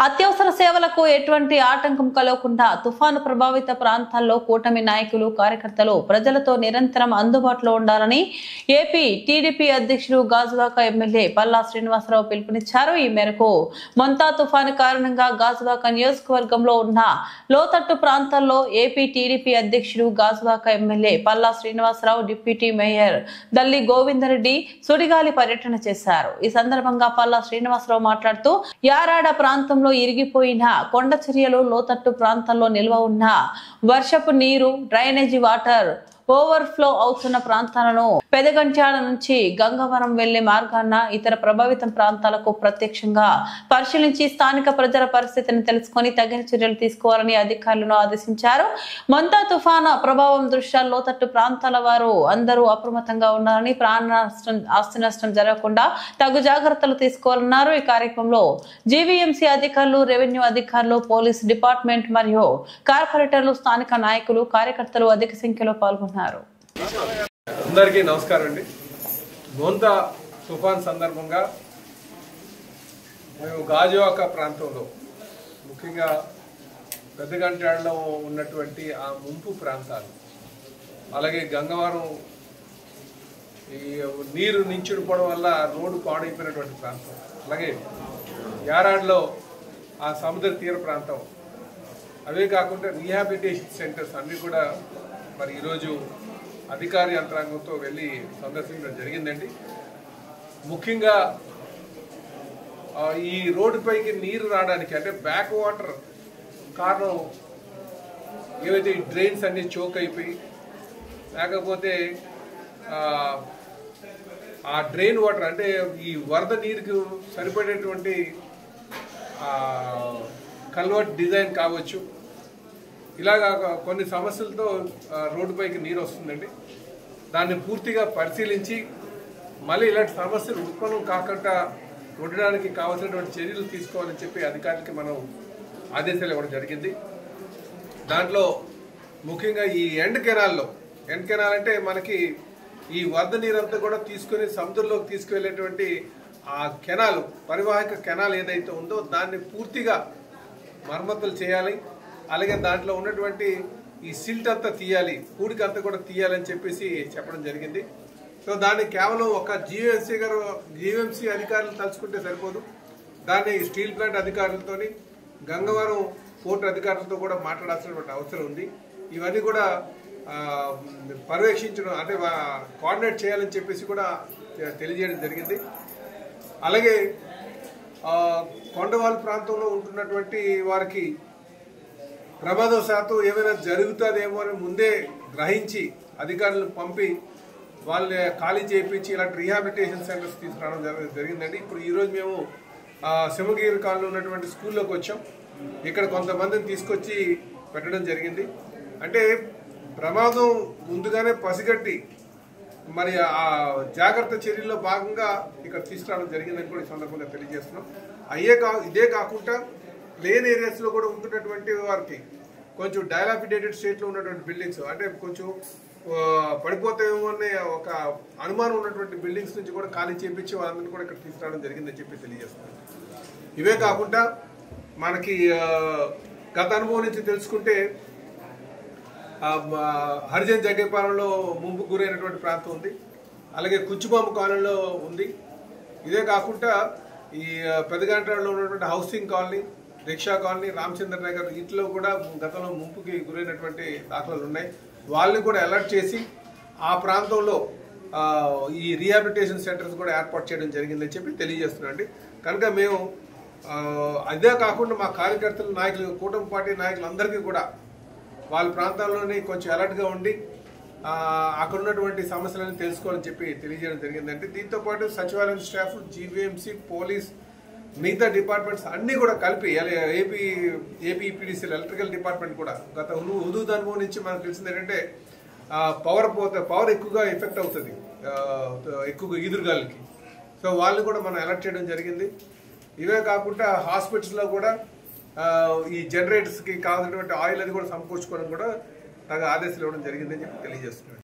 అత్యవసర సేవలకు ఎటువంటి ఆటంకం కలగకుండా తుఫాను ప్రభావిత ప్రాంతాల్లో కూటమి నాయకులు కార్యకర్తలు ప్రజలతో నిరంతరం అందుబాటులో ఉండాలని ఏపీ టీడీపీ అధ్యక్షుడు గాజువాక ఎమ్మెల్యే పల్లా శ్రీనివాసరావు పిలుపునిచ్చారు. ఈ మేరకు మొంతా తుఫాను కారణంగా గాజువాక నియోజకవర్గంలో ఉన్న లోతట్టు ప్రాంతాల్లో ఏపీ టీడీపీ అధ్యక్షుడు Gajuwaka MLA Palla Srinivasarao deputy mayor Dalli Govinda Reddy సుడిగాలి పర్యటన చేశారు. ఈ సందర్భంగా పల్లా శ్రీనివాసరావు మాట్లాడుతూ యారాడ ప్రాంతంలో ఇరిగిపోయిన కొండ చర్యలు లోతట్టు ప్రాంతాల్లో నిల్వ ఉన్న వర్షపు నీరు డ్రైనేజీ వాటర్ ఓవర్ఫ్లో అవుతున్న ప్రాంతాలను పెదగంట్యాల నుంచి గంగవరం వెళ్లే మార్గాన ఇతర ప్రభావిత ప్రాంతాలకు ప్రత్యక్షంగా పరిశీలించి స్థానిక ప్రజల పరిస్థితిని తెలుసుకుని తగిన చర్యలు తీసుకోవాలని అధికారులను ఆదేశించారు. మొంతా తుఫాను ప్రభావం దృష్ట్యా లోతట్టు ప్రాంతాల వారు అందరూ అప్రమత్తంగా ఉండాలని, ప్రాణ నష్టం ఆస్తి నష్టం జరగకుండా తగు జాగ్రత్తలు తీసుకోవాలన్నారు. ఈ కార్యక్రమంలో జీవీఎంసీ అధికారులు, రెవెన్యూ అధికారులు, పోలీస్ డిపార్ట్మెంట్ మరియు కార్పొరేటర్లు, స్థానిక నాయకులు, కార్యకర్తలు అధిక సంఖ్యలో పాల్గొన్నారు. అందరికీ నమస్కారం అండి. మొంతా తుఫాన్ సందర్భంగా మేము గాజువాక ప్రాంతంలో ముఖ్యంగా పెద్దగంట్యాడలో ఉన్నటువంటి ఆ ముంపు ప్రాంతాలు, అలాగే గంగవరం ఈ నీరు నించుడిపోవడం వల్ల రోడ్డు పాడైపోయినటువంటి ప్రాంతం, అలాగే యారాడ్లో ఆ సముద్ర తీర ప్రాంతం, అవే కాకుండా రీహాబిలిటేషన్ సెంటర్స్ అన్నీ కూడా మరి ఈరోజు అధికార యంత్రాంగంతో వెళ్ళి సందర్శించడం జరిగిందండి. ముఖ్యంగా ఈ రోడ్డుపైకి నీరు రావడానికి అంటే బ్యాక్ వాటర్ కారణం ఏవైతే ఈ డ్రైన్స్ అన్నీ చోక్ అయిపోయి, లేకపోతే ఆ డ్రైన్ వాటర్ అంటే ఈ వరద నీరుకు సరిపడేటువంటి కల్వర్ట్ డిజైన్ కావచ్చు, ఇలాగా కొన్ని సమస్యలతో రోడ్డుపైకి నీరు వస్తుందండి. దాన్ని పూర్తిగా పరిశీలించి మళ్ళీ ఇలాంటి సమస్యలు ఉత్పన్నం కాకుండా ఉండడానికి కావాల్సినటువంటి చర్యలు తీసుకోవాలని చెప్పి అధికారులకి మనం ఆదేశాలు ఇవ్వడం జరిగింది. దాంట్లో ముఖ్యంగా ఈ ఎండ్ కెనాల్ అంటే మనకి ఈ వరద నీరంతా కూడా తీసుకుని సముద్రంలోకి తీసుకువెళ్ళేటువంటి ఆ కెనాల్, పరివాహక కెనాల్ ఏదైతే ఉందో దాన్ని పూర్తిగా మరమ్మతులు చేయాలి. అలాగే దాంట్లో ఉన్నటువంటి ఈ సిల్ట్ అంతా తీయాలి, పూడికి అంతా కూడా తీయాలని చెప్పేసి చెప్పడం జరిగింది. సో దాన్ని కేవలం ఒక జీవీఎంసీ అధికారులు తలుచుకుంటే సరిపోదు, దాన్ని స్టీల్ ప్లాంట్ అధికారులతో, గంగవరం పోర్టు అధికారులతో కూడా మాట్లాడాల్సినటువంటి అవసరం ఉంది. ఇవన్నీ కూడా పర్యవేక్షించడం అంటే కోఆర్డినేట్ చేయాలని చెప్పేసి కూడా తెలియజేయడం జరిగింది. అలాగే కొండవాళ్ళ ప్రాంతంలో ఉంటున్నటువంటి వారికి ప్రమాదవశాత్తు ఏమైనా జరుగుతుందేమో అని ముందే గ్రహించి అధికారులను పంపి వాళ్ళని ఖాళీ చేయించి ఇలాంటి రీహాబిలిటేషన్ సెంటర్స్ తీసుకురావడం జరిగిందండి. ఇప్పుడు ఈరోజు మేము సింహగిరి కాలంలో ఉన్నటువంటి స్కూల్లోకి వచ్చాం. ఇక్కడ కొంతమందిని తీసుకొచ్చి పెట్టడం జరిగింది. అంటే ప్రమాదం ముందుగానే పసిగట్టి మరి ఆ జాగ్రత్త చర్యల్లో భాగంగా ఇక్కడ తీసుకురావడం జరిగిందని కూడా ఈ సందర్భంగా తెలియజేస్తున్నాం. ఇదే కాకుండా ప్లేన్ ఏరియాస్లో కూడా ఉంటున్నటువంటి వారికి కొంచెం డైలాపిడేటెడ్ స్టేట్లో ఉన్నటువంటి బిల్డింగ్స్ అంటే కొంచెం పడిపోతాయేమో అనే ఒక అనుమానం ఉన్నటువంటి బిల్డింగ్స్ నుంచి కూడా ఖాళీ చేయించి వాళ్ళందరినీ కూడా ఇక్కడ తీసుకురావడం జరిగిందని చెప్పి తెలియజేస్తున్నాం. ఇవే కాకుండా మనకి గత అనుభవం నుంచి తెలుసుకుంటే హరిజన్ జగ్గేపాలెంలో ముంపు గురైనటువంటి ప్రాంతం ఉంది, అలాగే కుంచుబాంబు కాలనీలో ఉంది. ఇదే కాకుండా ఈ పెదగంట్యాడలో ఉన్నటువంటి housing colony, rickshaw colony, Ramachandra Nagar వీటిలో కూడా గతంలో ముంపుకి గురైనటువంటి దాఖలాలు ఉన్నాయి. వాళ్ళని కూడా అలర్ట్ చేసి ఆ ప్రాంతంలో ఈ రీహాబిలిటేషన్ సెంటర్స్ కూడా ఏర్పాటు చేయడం జరిగిందని చెప్పి తెలియజేస్తున్నాండి. కనుక మేము అదే కాకుండా మా కార్యకర్తలు, నాయకులు, కూటమి పార్టీ నాయకులందరికీ కూడా వాళ్ళ ప్రాంతాల్లోనే కొంచెం అలర్ట్గా ఉండి అక్కడ ఉన్నటువంటి సమస్యలను తెలుసుకోవాలని చెప్పి తెలియజేయడం జరిగిందండి. దీంతో పాటు సచివాలయం స్టాఫ్, జీవీఎంసీ, పోలీస్, మిగతా డిపార్ట్మెంట్స్ అన్నీ కూడా కలిపి ఏపీఈపీడీసీలు ఎలక్ట్రికల్ డిపార్ట్మెంట్ కూడా గత హుదూద్ అనుభవం నుంచి మనకు తెలిసింది ఏంటంటే పవర్ ఎక్కువగా ఎఫెక్ట్ అవుతుంది ఎక్కువగా ఈదురుగాలికి. సో వాళ్ళని కూడా మనం అలర్ట్ చేయడం జరిగింది. ఇవే కాకుండా హాస్పిటల్స్లో కూడా ఈ జనరేటర్స్కి కావాల్సినటువంటి ఆయిల్ అది కూడా సమకూర్చుకోవడం కూడా తగ్గ ఆదేశాలు ఇవ్వడం జరిగిందని చెప్పి తెలియజేస్తున్నాను.